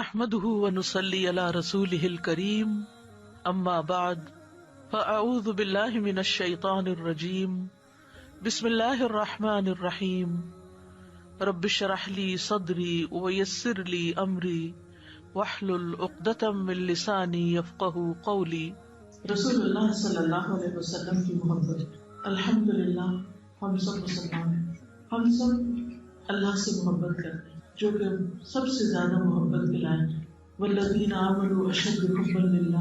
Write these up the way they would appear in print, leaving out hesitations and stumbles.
نحمده ونصلي على رسوله الكريم اما بعد فاعوذ بالله من الشيطان الرجيم بسم الله الرحمن الرحيم رب اشرح لي صدري ويسر لي امري واحلل عقدة من لساني يفقهوا قولي۔ رسول اللہ صلی اللہ علیہ وسلم کی محبت۔ الحمدللہ ہم سب مسلمان ہیں، ہم سب اللہ سے محبت کرتے ہیں جو کہ سب سے زیادہ محبت کے لائق ہے۔ والذین آمنوا اشد حبا للہ۔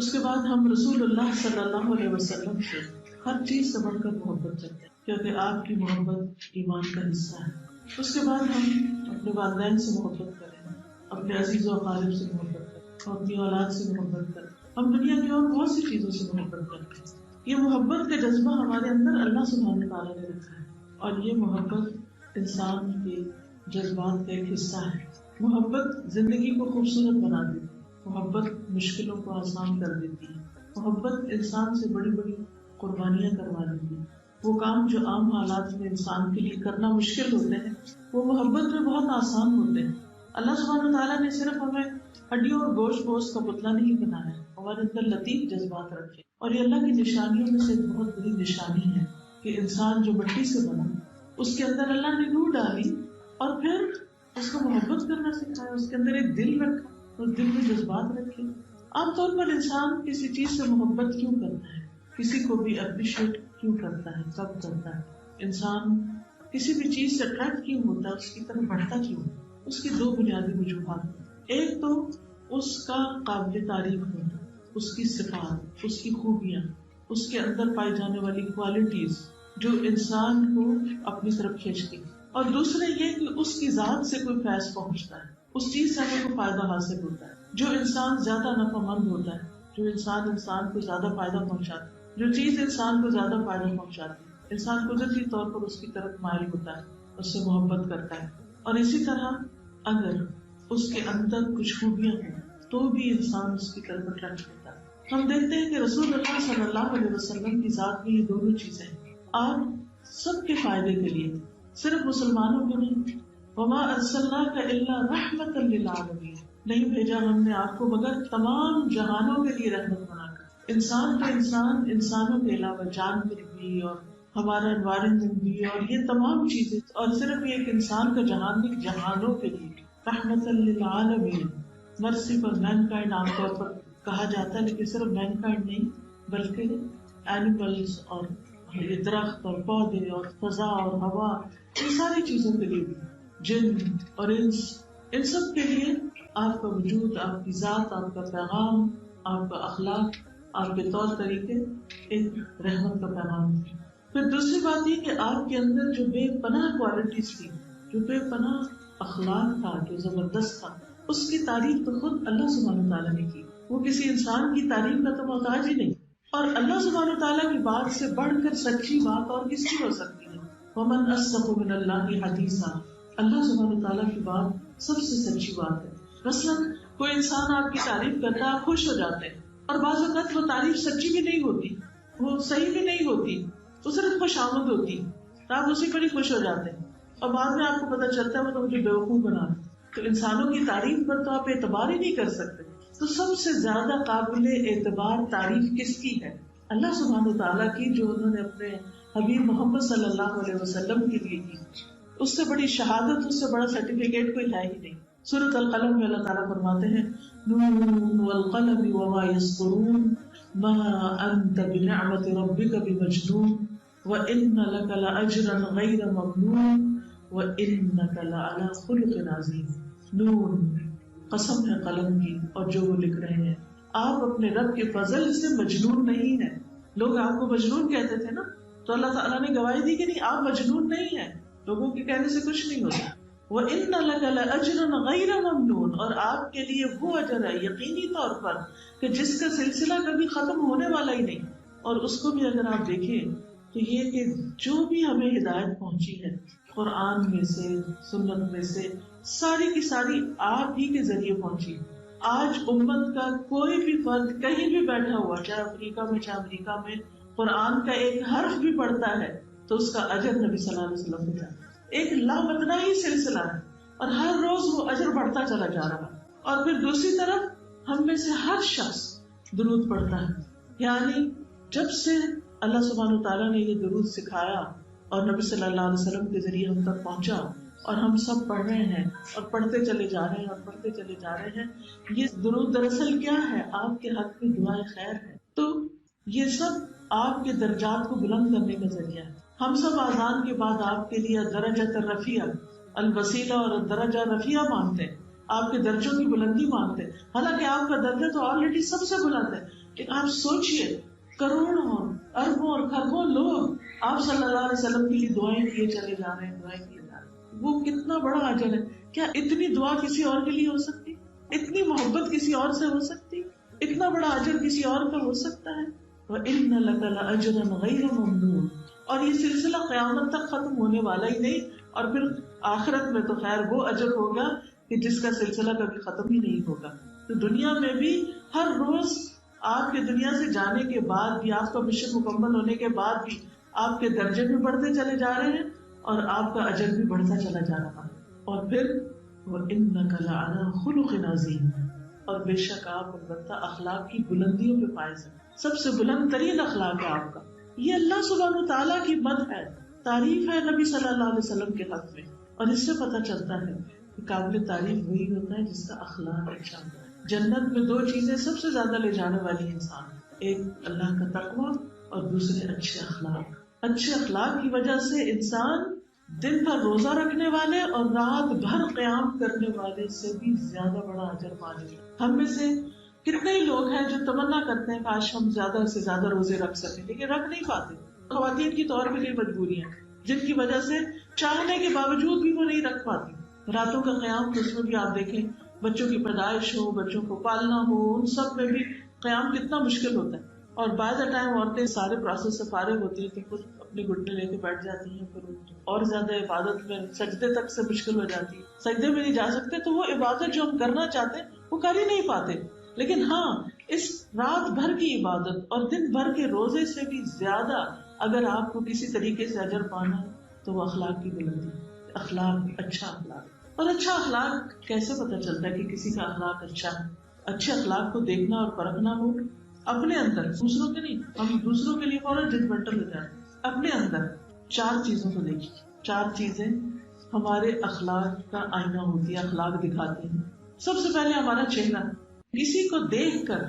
اس کے بعد ہم رسول اللہ صلی اللہ علیہ وسلم سے ہر چیز سے بڑھ کر محبت کرتے ہیں کیونکہ آپ کی محبت ایمان کا حصہ ہے۔ اس کے بعد ہم اپنے والدین سے محبت کریں، اپنے عزیز و اقارب سے محبت کریں اور اپنی اولاد سے محبت کریں۔ ہم دنیا کی اور بہت سی چیزوں سے محبت کرتے ہیں۔ یہ محبت کا جذبہ ہمارے اندر اللہ سبحانہ تعالیٰ نے رکھا ہے اور یہ محبت انسان کے جذبات کا ایک حصہ ہے۔ محبت زندگی کو خوبصورت بنا دیتی ہے، محبت مشکلوں کو آسان کر دیتی ہے، محبت انسان سے بڑی بڑی قربانیاں کروا دیتی ہے۔ وہ کام جو عام حالات میں انسان کے لیے کرنا مشکل ہوتے ہیں وہ محبت میں بہت آسان ہوتے ہیں۔ اللہ سبحانہ تعالیٰ نے صرف ہمیں ہڈیوں اور گوشت کا پتلا نہیں بنایا، ہمارے اندر لطیف جذبات رکھے، اور یہ اللہ کی نشانیوں میں سے ایک بہت بڑی نشانی ہے کہ انسان جو مٹی سے بنا اس کے اندر اللہ نے روح ڈالی اور پھر اس کو محبت کرنا سکھایا، اس کے اندر ایک دل رکھا، اس دل میں جذبات رکھے۔ عام طور پر انسان کسی چیز سے محبت کیوں کرتا ہے، کسی کو بھی اپریشیٹ کیوں کرتا ہے، کب کرتا ہے؟ انسان کسی بھی چیز سے اٹریکٹ کیوں ہوتا ہے، اس کی طرف بڑھتا کیوں ہے؟ اس کی دو بنیادی وجوہات ہیں۔ ایک تو اس کا قابل تعریف ہونا، اس کی صفات، اس کی خوبیاں، اس کے اندر پائی جانے والی کوالٹیز جو انسان کو اپنی طرف کھینچتی، اور دوسرا یہ کہ اس کی ذات سے کوئی فیض پہنچتا ہے، اس چیز سے ہمیں کوئی فائدہ حاصل ہوتا ہے۔ جو انسان زیادہ نفع مند ہوتا ہے، جو انسان کو زیادہ فائدہ پہنچاتا ہے، جو چیز انسان کو زیادہ فائدہ پہنچاتی ہے، انسان قدرتی طور پر اس کی طرف مائل ہوتا ہے، اس سے محبت کرتا ہے۔ اور اسی طرح اگر اس کے اندر کچھ خوبیاں ہیں تو بھی انسان اس کی طرف اٹریکٹ ہوتا ہے۔ ہم دیکھتے ہیں کہ رسول اللہ صلی اللہ علیہ وسلم کی ذات میں یہ دونوں چیزیں ہیں، آپ سب کے فائدے کے لیے، صرف مسلمانوں کو نہیں۔ وما ارسلناک الا رحمۃ للعالمین، نہیں بھیجا ہم نے آپ کو مگر تمام جہانوں کے لیے رحمت بنا کر۔ انسان تو انسانوں کے علاوہ جانور بھی اور ہمارا انوائرمنٹ بھی اور یہ تمام چیزیں، اور صرف ایک انسان کا جہان نہیں، جہانوں کے لیے رحمۃ للعالمین۔ مرسی پر مین کائنڈ عام طور پر کہا جاتا ہے، لیکن صرف مین کائنڈ نہیں بلکہ اینیملز اور یہ درخت اور پودے اور فضا اور ہوا، ان ساری چیزوں کے لیے بھی، جن اور انس، ان سب کے لیے آپ کا وجود، آپ کی ذات، آپ کا پیغام، آپ کا اخلاق، آپ کے طور طریقے ایک رحمت کا پیغام ہے۔ پھر دوسری بات یہ کہ آپ کے اندر جو بے پناہ کوالٹیز تھی، جو بے پناہ اخلاق تھا، جو زبردست تھا، اس کی تعریف تو خود اللہ سبحانہ تعالیٰ نے کی۔ وہ کسی انسان کی تعریف کا تو محتاج ہی نہیں، اور اللہ سبحانہ تعالیٰ کی بات سے بڑھ کر سچی بات اور کس کی ہو سکتی ہے؟ ومن اصدق من اللہ حدیثا، اللہ سبحانہ تعالیٰ کی بات سب سے سچی بات ہے۔ مثلاً کوئی انسان آپ کی تعریف کرتا ہے، آپ خوش ہو جاتے ہیں، اور بعض اوقات وہ تعریف سچی بھی نہیں ہوتی، وہ صحیح بھی نہیں ہوتی، وہ صرف خوش آمد ہوتی، تو آپ اسی پر ہی خوش ہو جاتے ہیں، اور بعد میں آپ کو پتہ چلتا ہے وہ تو مجھے بیوقوف بنا رہا ہے۔ تو انسانوں کی تعریف پر تو آپ اعتبار ہی نہیں کر سکتے۔ تو سب سے زیادہ قابل اعتبار تعریف کس کی ہے؟ اللہ سبحانہ تعالیٰ کی، جو انہوں نے اپنے حبیب محمد صلی اللہ علیہ وسلم کے لیے کی۔ اس سے بڑی شہادت، اس سے بڑا سرٹیفکیٹ کوئی ہے ہی نہیں۔ سورۃ القلم میں اللہ تعالیٰ فرماتے ہیں نون والقلم وما یسطرون ما انت بنعمت ربک بمجنون وان لک لاجرا غیر ممنون وانک لعلی خلق عظیم۔ نون، قسم ہے قلم کی اور جو وہ لکھ رہے ہیں، آپ اپنے رب کے فضل سے مجنون نہیں ہیں۔ لوگ آپ کو مجنون کہتے تھے نا، تو اللہ تعالیٰ نے گواہی دی کہ نہیں، آپ مجنون نہیں ہیں، لوگوں کے کہنے سے کچھ نہیں ہوتا۔ وَإِنَّ لَكَ لَأَجْرًا غَيْرَ مَمْنُونٍ، اور آپ کے لیے وہ اجر ہے یقینی طور پر کہ جس کا سلسلہ کبھی ختم ہونے والا ہی نہیں۔ اور اس کو بھی اگر آپ دیکھیں تو یہ کہ جو بھی ہمیں ہدایت پہنچی ہے قرآن میں سے، سنت میں سے، ساری کی ساری آپ ہی کے ذریعے پہنچی۔ آج امت کا کوئی بھی فرد کہیں بھی بیٹھا ہوا، چاہے افریقہ میں چاہے امریکہ میں، قرآن کا ایک حرف بھی پڑھتا ہے تو اس کا اجر نبی صلی اللہ علیہ وسلم کو جاتا ہے۔ ایک لامتناہی سلسلہ ہے اور ہر روز وہ اجر بڑھتا چلا جا رہا ہے۔ اور پھر دوسری طرف ہم میں سے ہر شخص درود پڑھتا ہے. یعنی جب سے اللہ سبحانہ وتعالیٰ نے یہ درود سکھایا اور نبی صلی اللہ علیہ وسلم کے ذریعے ہم تک پہنچا اور ہم سب پڑھ رہے ہیں اور پڑھتے چلے جا رہے ہیں اور پڑھتے چلے جا رہے ہیں. یہ درود دراصل کیا ہے؟ آپ کے حق میں دعائے خیر ہے. تو یہ سب آپ کے درجات کو بلند کرنے کا ذریعہ ہے. ہم سب اذان کے بعد آپ کے لیے درجۃ الرفیع الوسیلہ اور درجہ رفیع مانگتے ہیں، آپ کے درجوں کی بلندی مانگتے ہیں. حالانکہ آپ کا درجہ تو آلریڈی سب سے بلند ہے. لیکن آپ سوچئے کروڑوں اربوں اور خربوں لوگ آپ صلی اللہ علیہ وسلم کے لیے دعائیں کیے چلے جا رہے ہیں، دعائیں کیے جا رہے ہیں. وہ کتنا بڑا اجر ہے. کیا اتنی دعا کسی اور کے لیے ہو سکتی؟ اتنی محبت کسی اور سے ہو سکتی؟ اتنا بڑا اجر کسی اور کا ہو سکتا ہے؟ وَإِنَّ لَكَ لَأَجْرًا غَيْرَ مَمْنُونٍ. اور یہ سلسلہ قیامت تک ختم ہونے والا ہی نہیں، اور پھر آخرت میں تو خیر وہ اجر ہوگا کہ جس کا سلسلہ کبھی ختم ہی نہیں ہوگا. تو دنیا میں بھی ہر روز آپ کے دنیا سے جانے کے بعد بھی، آپ کا مشن مکمل ہونے کے بعد بھی آپ کے درجے بھی بڑھتے چلے جا رہے ہیں اور آپ کا اجر بھی بڑھتا چلا جا رہا ہے. اور پھر وَإِنَّكَ لَعَلَىٰ خُلُقٍ عَظِيمٍ. اور بے شک آپ البتہ اخلاق کی بلندیوں پہ فائز ہیں. سب سے بلند ترین اخلاق ہے آپ کا. یہ اللہ سبحانہ وتعالیٰ کی مدح ہے، تعریف ہے نبی صلی اللہ علیہ وسلم کے حق میں. اور اس سے پتہ چلتا ہے کہ قابل تعریف وہی ہوتا ہے جس کا اخلاق اچھا ہوتا ہے. جنت میں دو چیزیں سب سے زیادہ لے جانے والی انسان، ایک اللہ کا تقویٰ اور دوسرے اچھے اخلاق. اچھے اخلاق کی وجہ سے انسان دن بھر روزہ رکھنے والے اور رات بھر قیام کرنے والے سے بھی زیادہ بڑا اجر پانے. ہم میں سے کتنے ہی لوگ ہیں جو تمنا کرتے ہیں کاش ہم زیادہ سے زیادہ روزے رکھ سکیں، لیکن رکھ نہیں پاتے. خواتین کی طور پہ کئی مجبوریاں جن کی وجہ سے چاہنے کے باوجود بھی وہ نہیں رکھ پاتی. راتوں کا قیام تو اس میں بھی آپ دیکھیں، بچوں کی پیدائش ہو، بچوں کو پالنا ہو، ان سب میں بھی قیام کتنا مشکل ہوتا ہے. اور بائی دا ٹائم عورتیں سارے پروسیس سے فارغ ہوتی ہیں تو خود اپنے گھٹنے لے کے بیٹھ جاتی ہیں، پھر اور زیادہ عبادت میں سجدے تک سے مشکل ہو جاتی ہے. سجدے میں نہیں جا سکتے تو وہ عبادت جو ہم کرنا چاہتے ہیں وہ کر ہی نہیں پاتے. لیکن ہاں، اس رات بھر کی عبادت اور دن بھر کے روزے سے بھی زیادہ اگر آپ کو کسی طریقے سے اجر پانا ہے تو وہ اخلاق کی بلندی. اخلاق، اچھا اخلاق. اور اچھا اخلاق کیسے پتہ چلتا ہے کہ کسی کا اخلاق اچھا ہے؟ اچھے اخلاق کو دیکھنا اور پرکھنا ہو اپنے اندر، دوسروں کے نہیں. ہم دوسروں کے لیے فوراً ججمنٹل ہو جاتے ہیں. اپنے اندر 4 چیزوں کو دیکھیے. 4 چیزیں ہمارے اخلاق کا آئینہ ہوتی ہے، اخلاق دکھاتے ہیں. سب سے پہلے ہمارا چہرہ. کسی کو دیکھ کر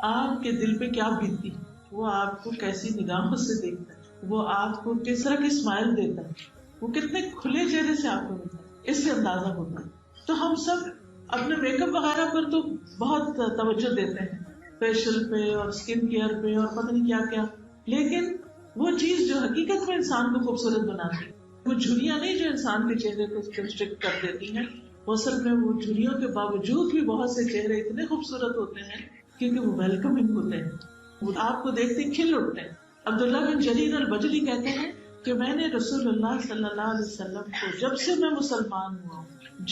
آپ کے دل پہ کیا بیتتی ہے، وہ آپ کو کیسی نگاہوں سے دیکھتا ہے، وہ آپ کو کس طرح کی اسمائل دیتا ہے، وہ کتنے کھلے چہرے سے آپ کو ملتا ہے، اس سے اندازہ ہوتا ہے. تو ہم سب اپنے میک اپ وغیرہ پر تو بہت توجہ دیتے ہیں، فیشل پہ اور اسکن کیئر پہ اور پتہ نہیں کیا کیا، لیکن وہ چیز جو حقیقت میں انسان کو خوبصورت بناتی ہے، وہ جھریاں نہیں جو انسان کے چہرے کو کنسٹرکٹ کر دیتی ہیں. وہ اصل میں وہ جھریوں کے باوجود بھی بہت سے چہرے اتنے خوبصورت ہوتے ہیں کیونکہ وہ ویلکمنگ ہوتے ہیں، وہ آپ کو دیکھتے کھل اٹھتے ہیں. عبداللہ بن جریر البجلی کہتے ہیں کہ میں نے رسول اللہ صلی اللہ علیہ وسلم کو جب سے میں مسلمان ہوا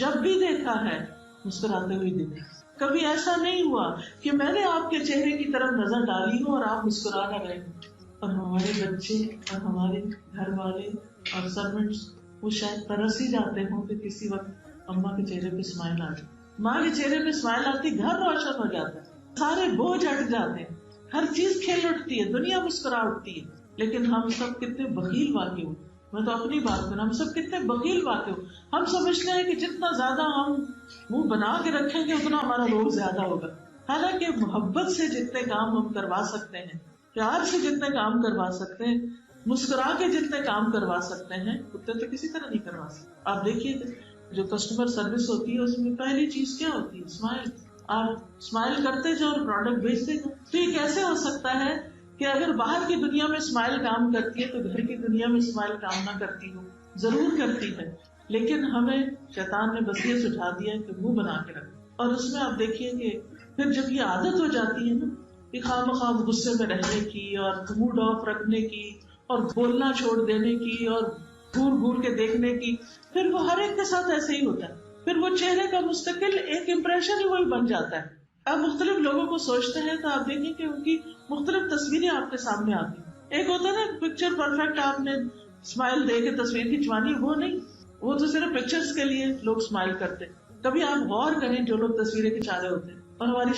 جب بھی دیکھا ہے مسکراتے ہوئے دیکھا. کبھی ایسا نہیں ہوا کہ میں نے آپ کے چہرے کی طرف نظر ڈالی ہو اور آپ مسکرا نہ رہے ہوں. اور ہمارے بچے اور ہمارے گھر والے اور سرونٹس وہ شاید ترس ہی جاتے ہوں کہ کسی وقت اماں کے چہرے پہ اسمائل آ جائے، ماں کے چہرے پہ اسمائل آتی، گھر روشن ہو جاتا ہے، سارے بوجھ ہٹ جاتے ہیں، ہر چیز کھل اٹھتی ہے، دنیا مسکرا اٹھتی ہے. لیکن ہم سب کتنے بخیل واقع ہو. میں تو اپنی بات کروں، ہم سب کتنے بخیل واقع ہو. ہم سمجھتے ہیں کہ جتنا زیادہ ہم منہ بنا کے رکھیں گے اتنا ہمارا روز زیادہ ہوگا. حالانکہ محبت سے جتنے کام ہم کروا سکتے ہیں، پیار سے جتنے کام کروا سکتے ہیں، مسکرا کے جتنے کام کروا سکتے ہیں اتنے تو کسی طرح نہیں کروا سکتے. آپ دیکھیے جو کسٹمر سروس ہوتی ہے اس میں پہلی چیز کیا ہوتی ہے؟ اسمائل. آپ اسمائل کرتے جاؤ اور پروڈکٹ بیچتے جاؤ. تو یہ کیسے ہو سکتا ہے کہ اگر باہر کی دنیا میں اسمائل کام کرتی ہے تو گھر کی دنیا میں اسمائل کام نہ کرتی ہو؟ ضرور کرتی ہے، لیکن ہمیں شیطان نے بس یہ سجھا دیا کہ منہ بنا کے رکھو. اور اس میں آپ دیکھیے کہ پھر جب یہ عادت ہو جاتی ہے نا کہ خواہ مخواہ غصے میں رہنے کی اور موڈ آف رکھنے کی اور بولنا چھوڑ دینے کی اور گھور گھور کے دیکھنے کی، پھر وہ ہر ایک کے ساتھ ایسے ہی ہوتا ہے. پھر وہ چہرے کا مستقل ایک امپریشن ہی وہی بن جاتا ہے. آپ مختلف لوگوں کو سوچتے ہیں تو آپ دیکھیں کہ ان کی مختلف تصویریں آپ کے سامنے آتی ہیں. ایک ہوتا ہے نا پکچر پرفیکٹ، آپ نے اسمائل دے کے تصویر کھنچوانی، وہ نہیں، وہ تو صرف پکچرز کے لیے لوگ اسمائل کرتے. کبھی آپ غور کریں جو لوگ تصویریں کھنچا رہے ہوتے ہیں اور ہماری